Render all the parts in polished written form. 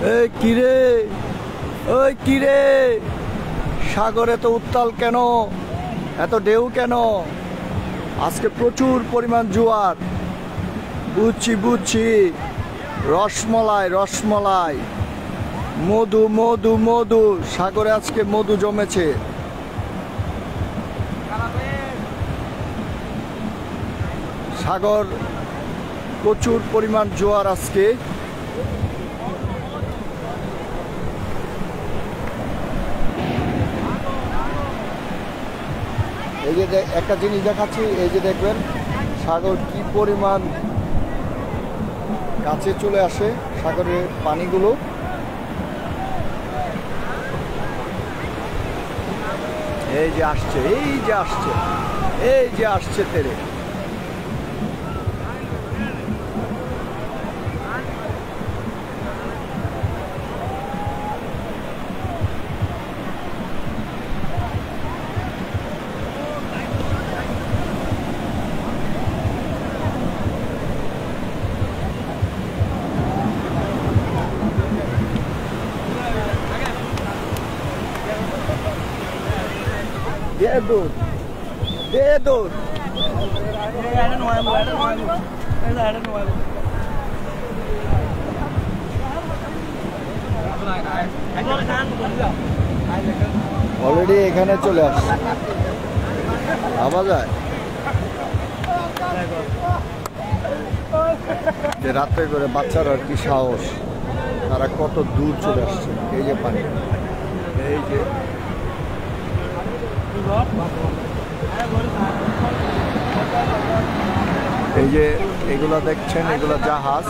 এই কিরে, ওই কিরে, সাগরে তো উত্তাল কেন, এত ঢেউ কেন? আজকে প্রচুর পরিমাণ জোয়ার। বুঝছি বুঝছি, রসমলাই রসমলাই, মধু মধু মধু, সাগরে আজকে মধু জমেছে। সাগর প্রচুর পরিমাণ জোয়ার আজকে। এই যে একটা জিনিস দেখাচ্ছি, এই যে দেখবেন সাগর কি পরিমাণ কাছে চলে আসে, সাগরের পানিগুলো। এই যে আসছে, এই যে আসছে, এই যে আসছে তেরে। দৌড় দে, দৌড়। অলরেডি এখানে চলে আসছে, ভাবা যায় যে রাত্রে করে বাচ্চারা কি সাহস, তারা কত দূর চলে আসছে। এই যে পানি, এই যে এই যে এগুলা দেখছেন, এগুলা জাহাজ,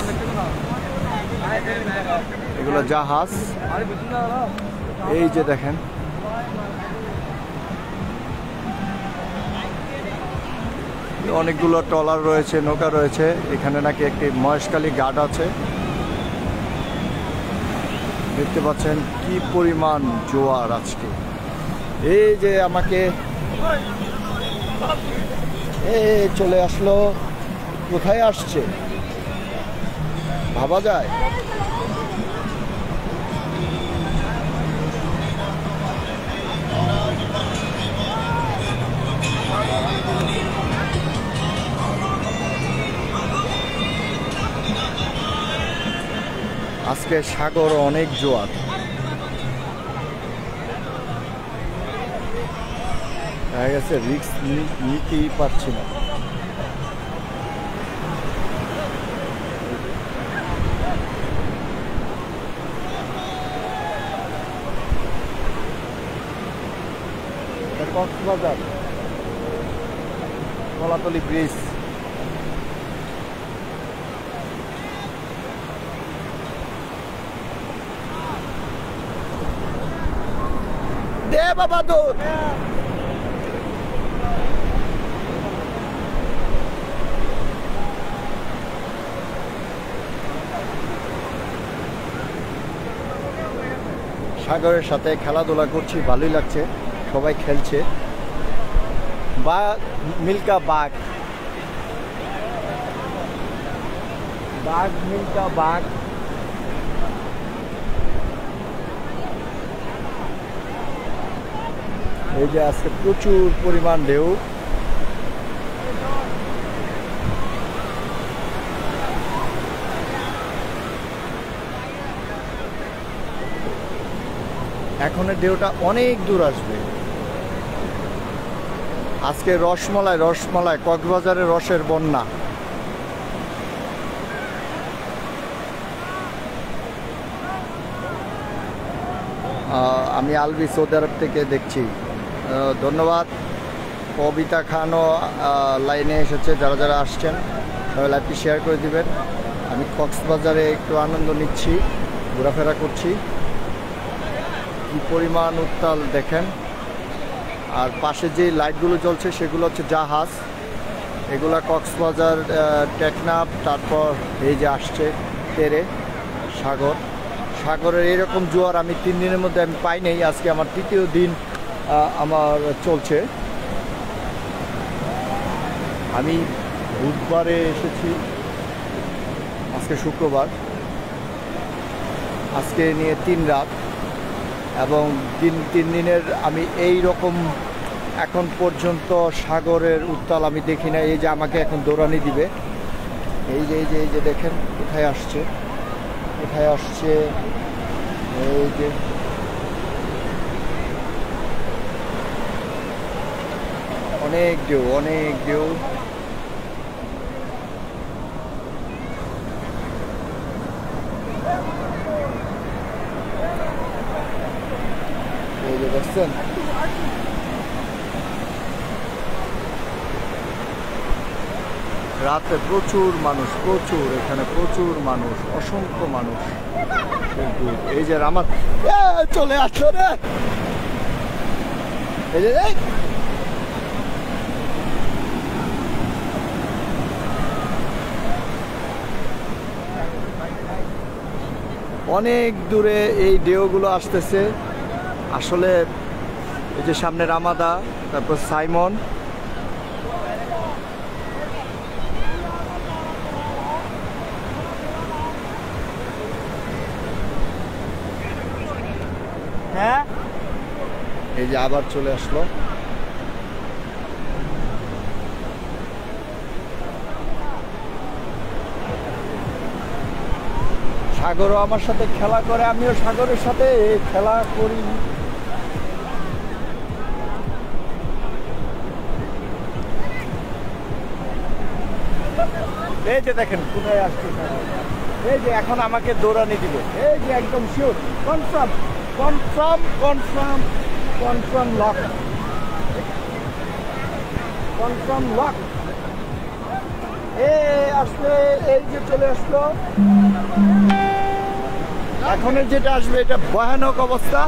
এগুলা জাহাজ। এই যে দেখেন, অনেকগুলো ট্রলার রয়েছে, নৌকা রয়েছে। এখানে নাকি একটি মহেশখালী ঘাট আছে। দেখতে পাচ্ছেন কি পরিমাণ জোয়ার আজকে। এই যে আমাকে চলে আসলো, কোথায় আসছে ভাবা যায়। আজকে সাগর অনেক জোয়ার। দেখা গেছে রিস্ক নিতেই পারছি না। কক্সবাজার কলাতলি ব্রিজ। দে বাবা দৌড়। সাগরের সাথে খেলাধুলা করছি, ভালোই লাগছে, সবাই খেলছে। বাঘ, মিল্কা বাঘ, বাঘ মিল্কা বাঘ। এই যে আজকে প্রচুর পরিমাণ ঢেউ। এখনের ঢেউটা অনেক দূর আসবে। আজকে রসমলাই রসমলাই, কক্সবাজারের রসের বন্যা। আমি আলবি সৌদি আরব থেকে দেখছি। ধন্যবাদ। কবিতা খানও লাইনে এসেছে। যারা যারা আসছেন সবাই লাইভটি শেয়ার করে দিবেন। আমি কক্সবাজারে একটু আনন্দ নিচ্ছি, ঘোরাফেরা করছি। কি পরিমাণ উত্তাল দেখেন। আর পাশে যে লাইটগুলো জ্বলছে সেগুলো হচ্ছে জাহাজ। এগুলা কক্সবাজার, টেকনাফ, তারপর এই যে আসছে তেরে সাগর। সাগরের এরকম জোয়ার আমি 3 দিনের মধ্যে আমি পাই নাই। আজকে আমার 3য় দিন আমার চলছে। আমি বুধবারে এসেছি, আজকে শুক্রবার। আজকে নিয়ে 3 রাত, এবং 3 দিনের আমি এই রকম এখন পর্যন্ত সাগরের উত্তাল আমি দেখি না। এই যে আমাকে এখন দৌড়ানি দিবে, এই যে দেখেন কোথায় আসছে, এই যে অনেক ঢেউ। এই যে দেখছেন, রাতে প্রচুর মানুষ, এখানে প্রচুর মানুষ, অসংখ্য মানুষ। এই যে রামাত চলে আসলো রে, এই যে অনেক দূরে এই ঢেউগুলো আসতেছে। আসলে এই যে সামনে রামাদা, তারপর সাইমন, হ্যাঁ এই যে আবার চলে আসলো। সাগরও আমার সাথে খেলা করে, আমিও সাগরের সাথে খেলা করি। এই যে দেখেন কোথায় আসছে সাগর, এই যে এখন আমাকে দৌড়ানি দিবে, এই যে একদম শিওর, কনফার্ম লক। আসলে এই যে চলে আসলো, এখন যেটা আসবে এটা ভয়ানক অবস্থা।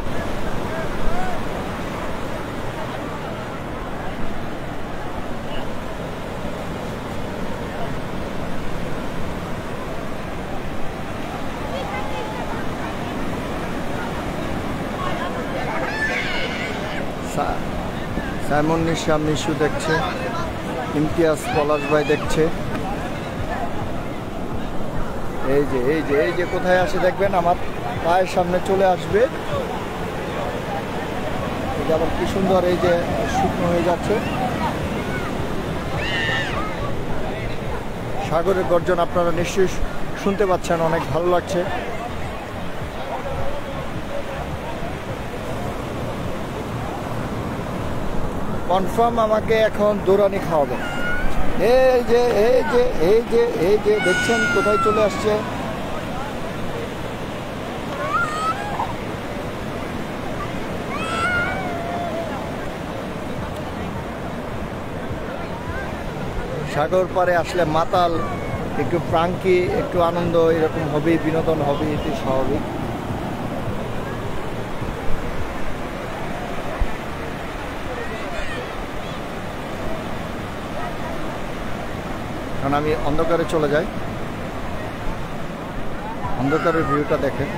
সাইমন নিশাম মিশু দেখছে, ইমতিয়াজ পলাশ ভাই দেখছে। এই যে কোথায় আসে দেখবেন, আমার পায়ের সামনে চলে আসবে। এটা আবার কি সুন্দর, এই যে শুকনো হয়ে যাচ্ছে। সাগরের গর্জন আপনারা নিশ্চয়ই শুনতে পাচ্ছেন, অনেক ভালো লাগছে। কনফার্ম আমাকে এখন দৌড়ানি খাওয়াবে। এই যে দেখছেন কোথায় চলে আসছে। সাগর পাড়ে আসলে মাতাল, একটু প্রাঙ্কি, একটু আনন্দ এরকম হবেই, বিনোদন হবে, এটি স্বাভাবিক। কারণ আমি অন্ধকারে চলে যাই, অন্ধকারের ভিউটা দেখেন।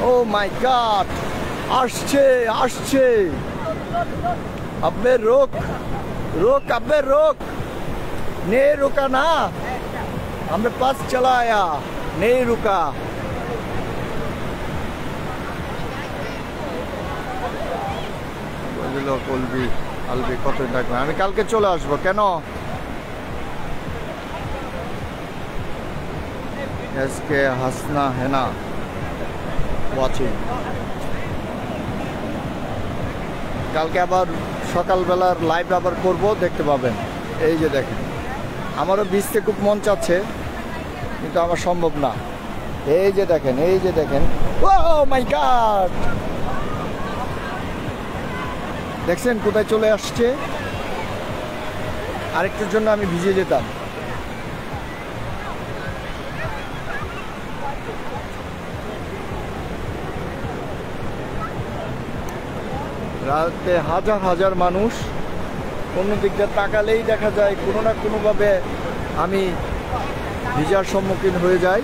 ও মাই গড, আসছে। আব্বে রোক, আব্বে রোক, নে रुका ना, हमें पास चला आया, नहीं रुका। আলবি কত থাকবে, আমি কালকে চলে আসবো। কেন? এসকে হাসনা হেনা ওয়াচিং। কালকে আবার সকালবেলার লাইভ আবার করব, দেখতে পাবেন। এই যে দেখেন, আমারও ভিজতে খুব মন চাচ্ছে, কিন্তু আমার সম্ভব না। এই যে দেখেন, ও মাই গড, দেখছেন কোথায় চলে আসছে। আরেকটার জন্য আমি ভিজে যেতাম। রাতে হাজার মানুষ, অন্য দিকটা তাকালেই দেখা যায় কোনো না কোনোভাবে আমি ভিজার সম্মুখীন হয়ে যাই।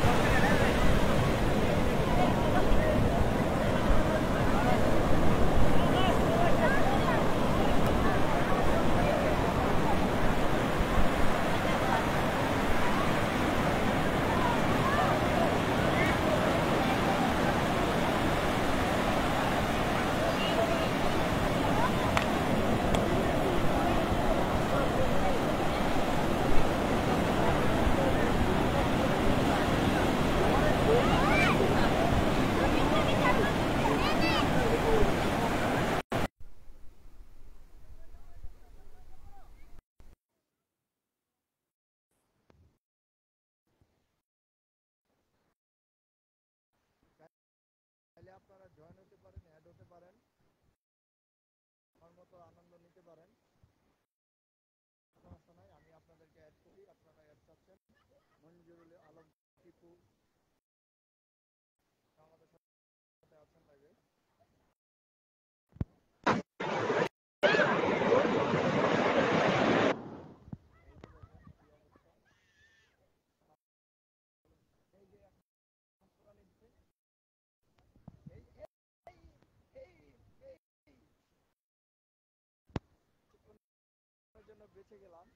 জন্য বেঁচে গেলাম,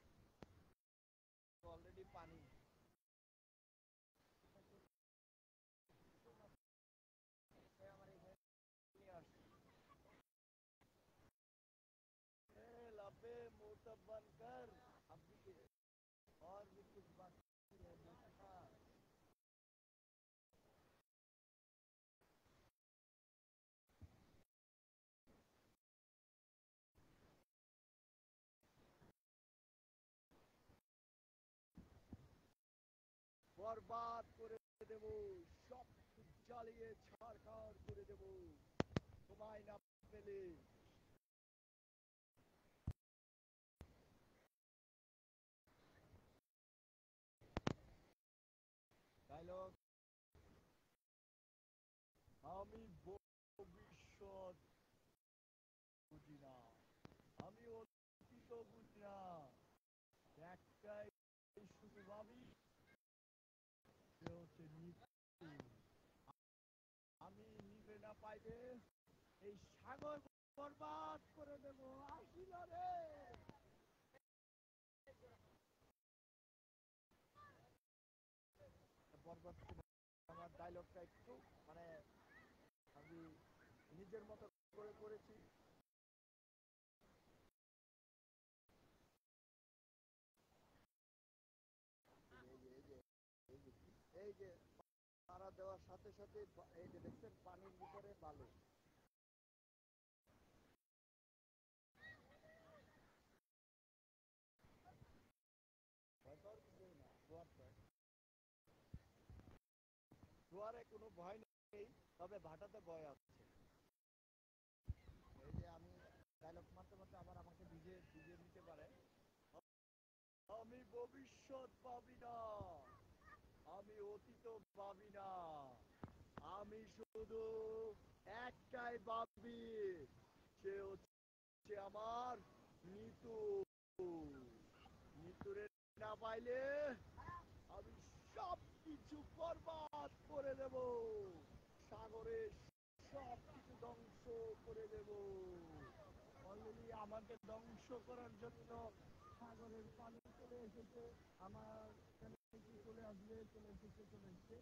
অলরেডি পানি। लबे मुंह तब बंद कर, अब भी और भी कुछ बाकी है देखना। বরবাদ করে দেব, সব জ্বালিয়ে ছাড়খাড় করে দেব তোমায় না পেলে। ডায়লগ, আমি ভবিষ্যৎ বুঝি না, আমি অতীত বুঝি না, একটাই শুধু ভাবি, সে হচ্ছে মৃত্যু। আমি নিবে না পাইলে এই সাগর বরবাদ করে দেব, আসিল রে। বরবাদ আমার ডায়লগটা একটু মানে আমি নিজের মতো করে করেছি। এই যে পাড়া দেওয়ার সাথে সাথে এই যে দেখছেন পানির ভিতরে বালু। জোয়ারে কোনো ভয় নেই, তবে ভাটাতে ভয় আছে। এই যে আমি ডায়লগ মারতে মারতে আবার আমাকে ভিজে ভিজে নিতে পারে। আমি ভবিষ্যৎ পাবি না, আমি অতীত ভাবি না, আমি শুধু একটাই ভাবি, সে হচ্ছে আমার মৃত্যু। মৃত্যুরে না পাইলে আমি সব কিছু বরবাদ করে দেব, সাগরে সব কিছু ধ্বংস করে দেব। অলরেডি আমাকে ধ্বংস করার জন্য সাগরের পানি চলে এসেছে, আমার চলে আসবে, চলে এসেছে, চলে এসেছে।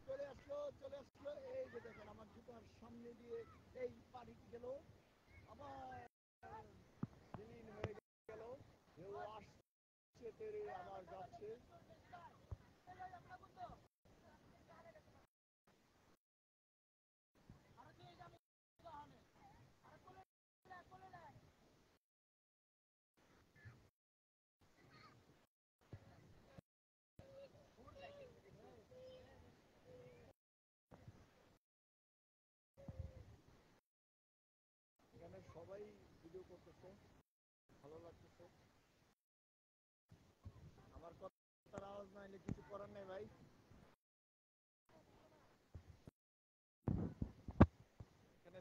চলে আসলো, চলে আসলো। এই যে দেখেন আমার জুতার সামনে দিয়ে এই পানিটি গেল, আবার বিলীন হয়ে গেল। কেউ আসছে তেরে আবার যাচ্ছে। এখানে সবাই ভিডিও করতেছে, ভালো লাগতেছে। আমার কথার আওয়াজ না এলে কিছু করার নেই ভাই। এখানে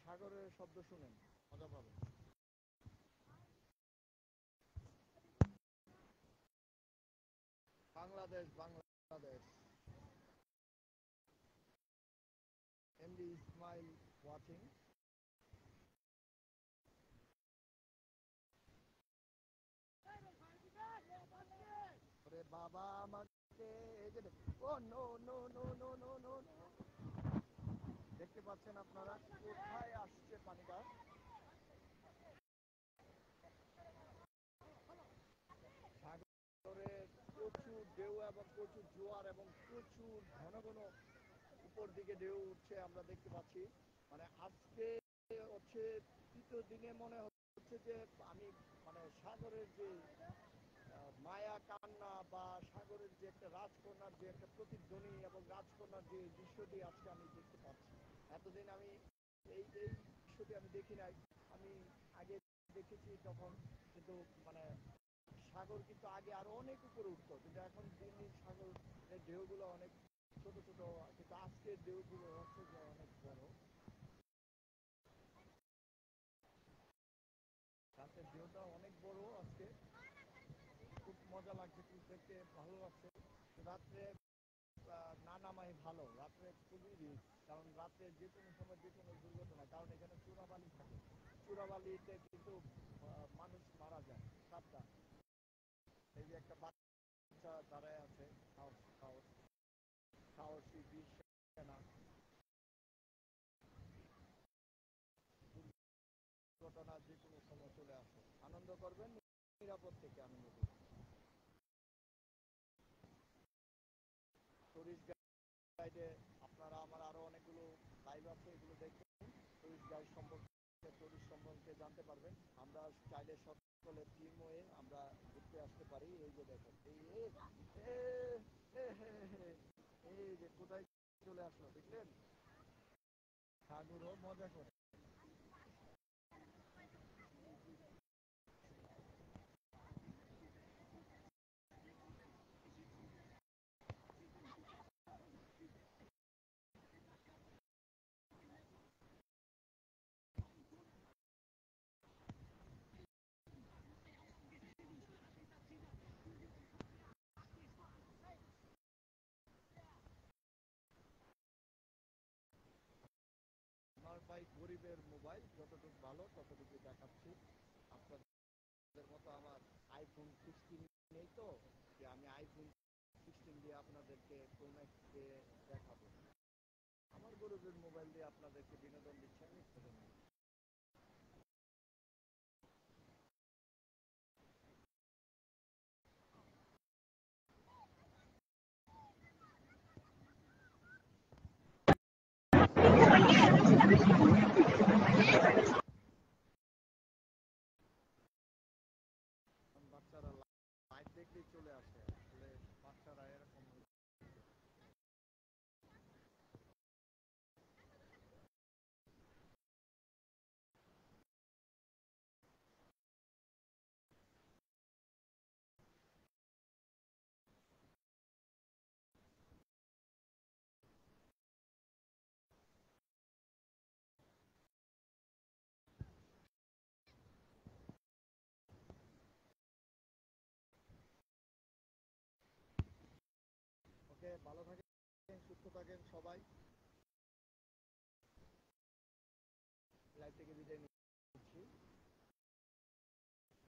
সাগরের শব্দ শুনেন, মজা পাবেন। বাংলাদেশ, বাংলাদেশ। MD Ismail watching. ওরে বাবা আমাকে এই যে oh no no no no no no no, দেখতে পাচ্ছেন আপনারা কোথায় আসছে পানিটা। সাগরে প্রচুর ঢেউ এবং প্রচুর জোয়ার এবং প্রচুর ঘন ঘন উপর দিকে ঢেউ উঠছে আমরা দেখতে পাচ্ছি। মানে আজকে হচ্ছে তৃতীয় দিনে মনে হচ্ছে যে আমি মানে সাগরের যে মায়া কান্না বা সাগরের যে একটা রাজকন্যার যে একটা প্রতিধ্বনি এবং রাজকন্যার যে দৃশ্যটি আজকে আমি দেখতে পাচ্ছি। এতদিন আমি এই দৃশ্যটি আমি দেখি নাই। আমি আগে দেখেছি তখন, কিন্তু মানে সাগর কিন্তু আগে আরো অনেক উপরে উঠতো, কিন্তু এখন দিন দিন সাগরের ঢেউগুলো অনেক ছোট ছোট, কিন্তু আজকের ঢেউগুলো হচ্ছে যে অনেক বড়। রাতের ঢেউটা অনেক বড় আজকে, খুব মজা লাগছে, খুব দেখতে ভালো লাগছে। রাত্রে না নামাই ভালো, রাত্রে খুবই রিস্ক, কারণ রাত্রে যে কোনো সময় যে কোনো দুর্ঘটনা, কারণ এখানে চোরাবালি থাকে, চোরাবালিতে কিন্তু মানুষ মারা যায়। সাবধান। এই যে একটা বাচ্চা দাঁড়ায় আছে, সাহস সাহস সাহসী বীর সেনা। দুর্ঘটনা যে কোনো সময় চলে আসে, আনন্দ করবেন, নিরাপদ থেকে আনন্দ করবেন। টুরিস্ট গাইডে আপনারা আমার আরো অনেকগুলো লাইভ আছে, এগুলো দেখবেন। টুরিস্ট গাইড সম্পর্কে, টুরিস্ট সম্পর্কে জানতে পারবেন। আমরা চাইলে সকলে টিম হয়ে আমরা ঘুরতে আসতে পারি। এই যে দেখেন, এই যে কোথায় চলে আসলো দেখলেন, সাগরও মজা করে। আমার ভাই গরিবের মোবাইল, যতটুকু ভালো ততটুকু দেখাচ্ছি। আপনাদের মতো আমার আইফোন 16 নেই তো, যে আমি আইফোন 16 দিয়ে আপনাদেরকে প্রো ম্যাক্স দিয়ে দেখাবো। আমার গরিবের মোবাইল দিয়ে আপনাদেরকে বিনোদন দিচ্ছি আমি। বাচ্চারা লাইভ দেখলেই চলে আসে, আসলে বাচ্চারা এরকম। ওকে, ভালো থাকেন, সুস্থ থাকেন সবাই।